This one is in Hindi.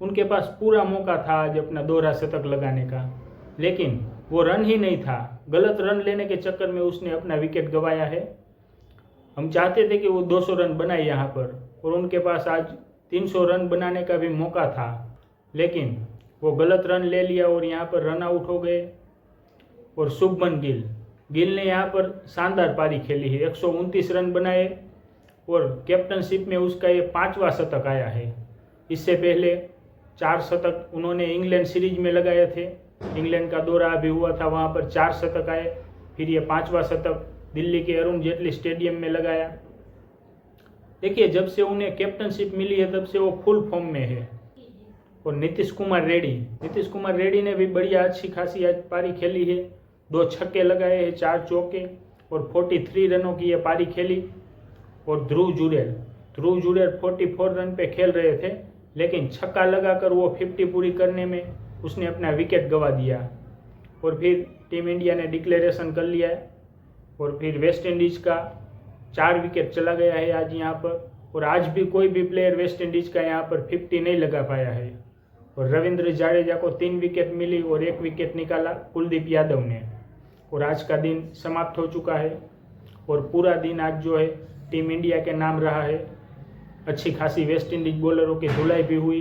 उनके पास पूरा मौका था आज अपना दोहरा शतक लगाने का, लेकिन वो रन ही नहीं था। गलत रन लेने के चक्कर में उसने अपना विकेट गंवाया है। हम चाहते थे कि वो 200 रन बनाए यहाँ पर, और उनके पास आज 300 रन बनाने का भी मौका था, लेकिन वो गलत रन ले लिया और यहाँ पर रन आउट हो गए। और शुभमन गिल ने यहाँ पर शानदार पारी खेली है, 129 रन बनाए और कैप्टनशिप में उसका ये 5वां शतक आया है। इससे पहले 4 शतक उन्होंने इंग्लैंड सीरीज में लगाए थे, इंग्लैंड का दौरा अभी हुआ था, वहाँ पर 4 शतक आए, फिर ये 5वां शतक दिल्ली के अरुण जेटली स्टेडियम में लगाया। देखिए, जब से उन्हें कैप्टनशिप मिली है तब से वो फुल फॉर्म में है। और नीतीश कुमार रेड्डी ने भी बढ़िया अच्छी खासी आज पारी खेली है, 2 छक्के लगाए हैं, 4 चौके और 43 रनों की ये पारी खेली। और ध्रुव जुरैल 44 रन पे खेल रहे थे, लेकिन छक्का लगाकर वो 50 पूरी करने में उसने अपना विकेट गंवा दिया। और फिर टीम इंडिया ने डिक्लेरेशन कर लिया है, और फिर वेस्ट इंडीज़ का 4 विकेट चला गया है आज यहाँ पर। और आज भी कोई भी प्लेयर वेस्ट इंडीज़ का यहाँ पर 50 नहीं लगा पाया है। और रविंद्र जाडेजा को 3 विकेट मिली और 1 विकेट निकाला कुलदीप यादव ने। और आज का दिन समाप्त हो चुका है, और पूरा दिन आज जो है टीम इंडिया के नाम रहा है। अच्छी खासी वेस्ट इंडीज बॉलरों की धुलाई भी हुई।